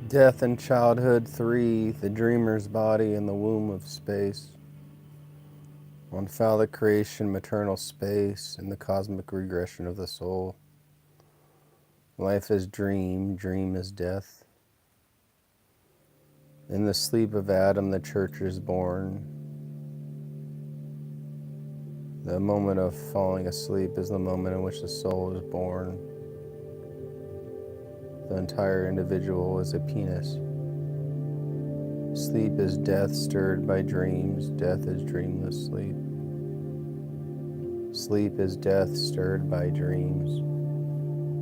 Death in childhood 3, the dreamer's body in the womb of space. On phallic creation, maternal space, and the cosmic regression of the soul. Life is dream, dream is death. In the sleep of Adam, the church is born. The moment of falling asleep is the moment in which the soul is born. The entire individual is a penis. Sleep is death stirred by dreams. Death is dreamless sleep. Sleep is death stirred by dreams.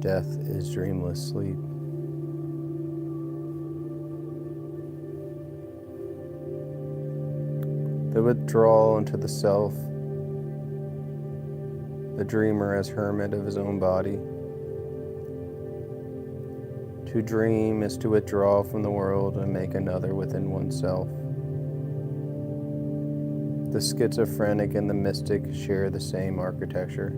Death is dreamless sleep. The withdrawal into the self. The dreamer as hermit of his own body. To dream is to withdraw from the world and make another within oneself. The schizophrenic and the mystic share the same architecture.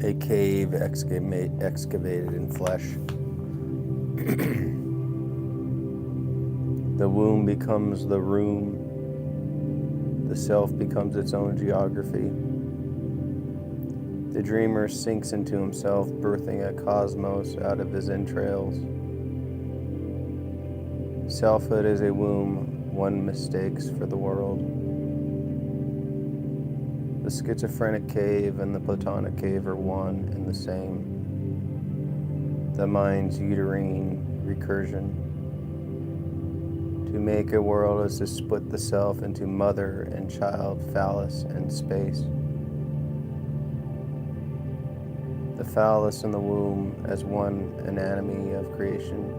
A cave excavated in flesh. The womb becomes the room. The self becomes its own geography. The dreamer sinks into himself, birthing a cosmos out of his entrails. Selfhood is a womb one mistakes for the world. The schizophrenic cave and the Platonic cave are one and the same. The mind's uterine recursion. To make a world is to split the self into mother and child, phallus and space. The phallus and the womb as one anatomy of creation.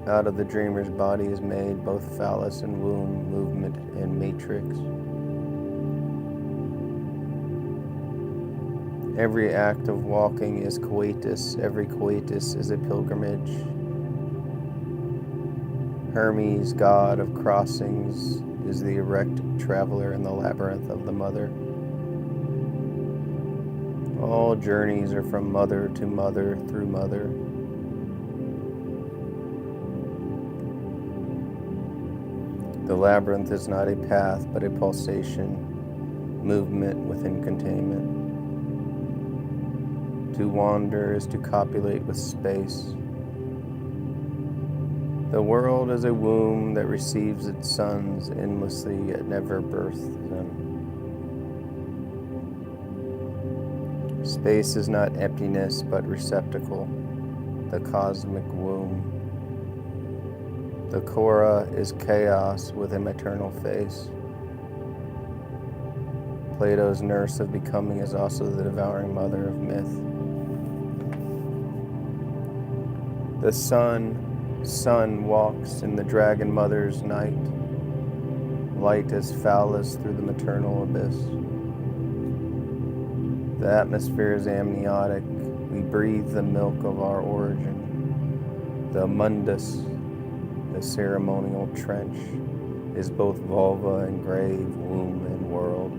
Out of the dreamer's body is made both phallus and womb, movement and matrix. Every act of walking is coitus. Every coitus is a pilgrimage. Hermes, god of crossings, is the erect traveler in the labyrinth of the mother. All journeys are from mother to mother through mother. The labyrinth is not a path, but a pulsation, movement within containment. To wander is to copulate with space. The world is a womb that receives its sons endlessly, yet never births them. Space is not emptiness, but receptacle, the cosmic womb. The Cora is chaos with a maternal face. Plato's nurse of becoming is also the devouring mother of myth. The sun walks in the dragon mother's night. Light is phallus through the maternal abyss. The atmosphere is amniotic. We breathe the milk of our origin. The mundus, the ceremonial trench, is both vulva and grave, womb and world.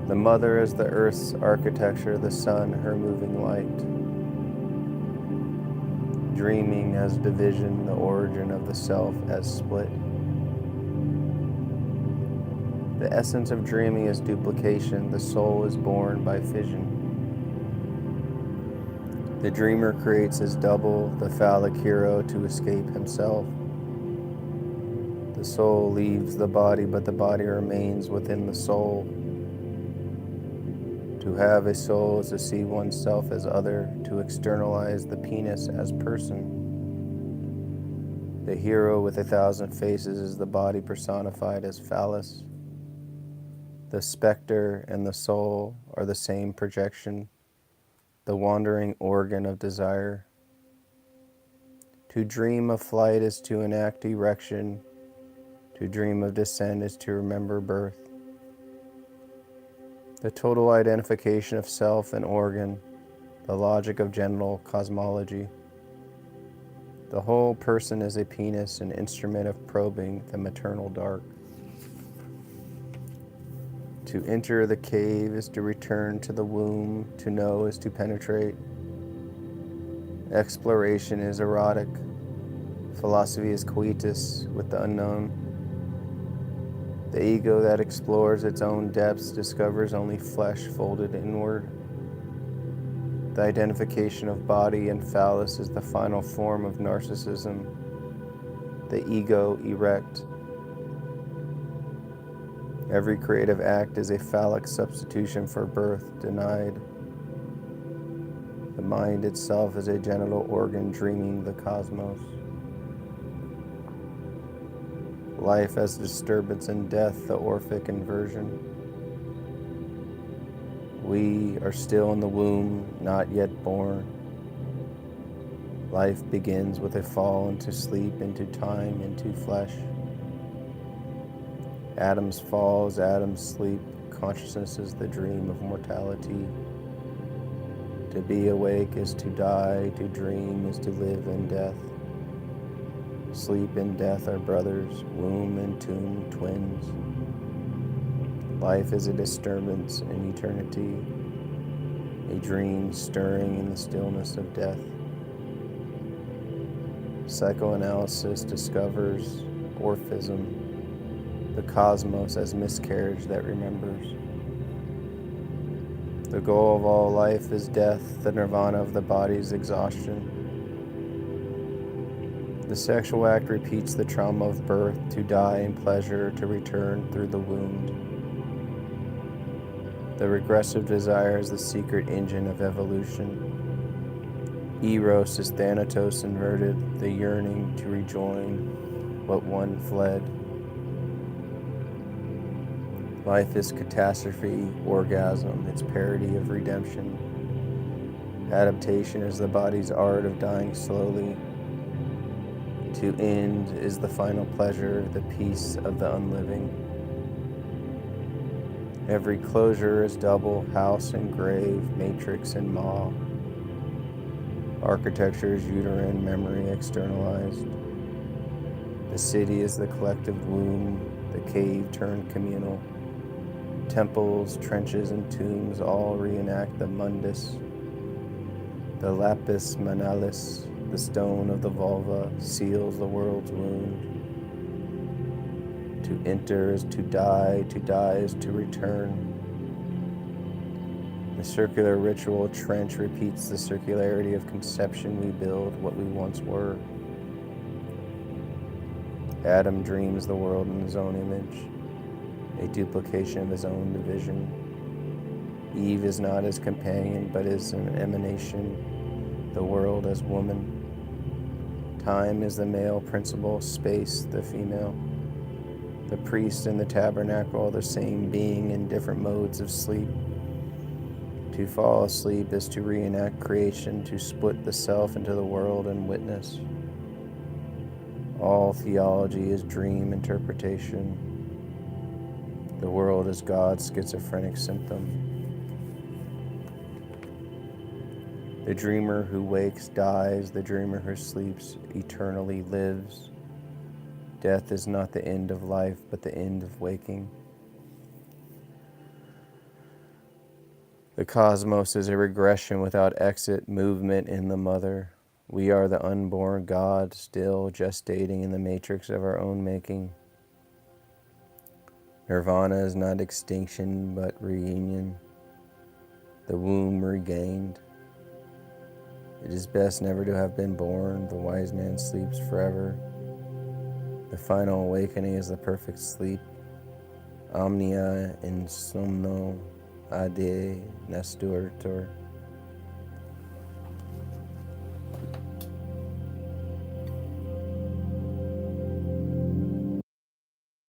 The mother is the earth's architecture, the sun her moving light. Dreaming as division, the origin of the self as split. The essence of dreaming is duplication. The soul is born by fission. The dreamer creates his double, the phallic hero, to escape himself. The soul leaves the body, but the body remains within the soul. To have a soul is to see oneself as other, to externalize the penis as person. The hero with 1,000 faces is the body personified as phallus. The specter and the soul are the same projection, the wandering organ of desire. To dream of flight is to enact erection. To dream of descent is to remember birth. The total identification of self and organ, the logic of genital cosmology. The whole person is a penis, an instrument of probing the maternal dark. To enter the cave is to return to the womb. To know is to penetrate. Exploration is erotic. Philosophy is coitus with the unknown. The ego that explores its own depths discovers only flesh folded inward. The identification of body and phallus is the final form of narcissism. The ego erect. Every creative act is a phallic substitution for birth denied. The mind itself is a genital organ dreaming the cosmos. Life as disturbance and death, the Orphic inversion. We are still in the womb, not yet born. Life begins with a fall into sleep, into time, into flesh. Atoms falls, atoms sleep. Consciousness is the dream of mortality. To be awake is to die, to dream is to live in death. Sleep and death are brothers, womb and tomb twins. Life is a disturbance in eternity, a dream stirring in the stillness of death. Psychoanalysis discovers orphism, the cosmos as miscarriage that remembers. The goal of all life is death, the nirvana of the body's exhaustion. The sexual act repeats the trauma of birth, to die in pleasure, to return through the wound. The regressive desire is the secret engine of evolution. Eros is Thanatos inverted, the yearning to rejoin what one fled. Life is catastrophe, orgasm, its parody of redemption. Adaptation is the body's art of dying slowly. To end is the final pleasure, the peace of the unliving. Every closure is double, house and grave, matrix and maw. Architecture is uterine, memory externalized. The city is the collective womb, the cave turned communal. Temples, trenches, and tombs all reenact the mundus. The lapis manalis, the stone of the vulva, seals the world's wound. To enter is to die is to return. The circular ritual trench repeats the circularity of conception. We build what we once were. Adam dreams the world in his own image, a duplication of his own division. Eve is not his companion, but is an emanation, the world as woman. Time is the male principle, space the female. The priest and the tabernacle are the same being in different modes of sleep. To fall asleep is to reenact creation, to split the self into the world and witness. All theology is dream interpretation. The world is God's schizophrenic symptom. The dreamer who wakes dies, the dreamer who sleeps eternally lives. Death is not the end of life, but the end of waking. The cosmos is a regression without exit, movement in the mother. We are the unborn God, still gestating in the matrix of our own making. Nirvana is not extinction, but reunion. The womb regained. It is best never to have been born. The wise man sleeps forever. The final awakening is the perfect sleep. Omnia in somno ade nesturtur.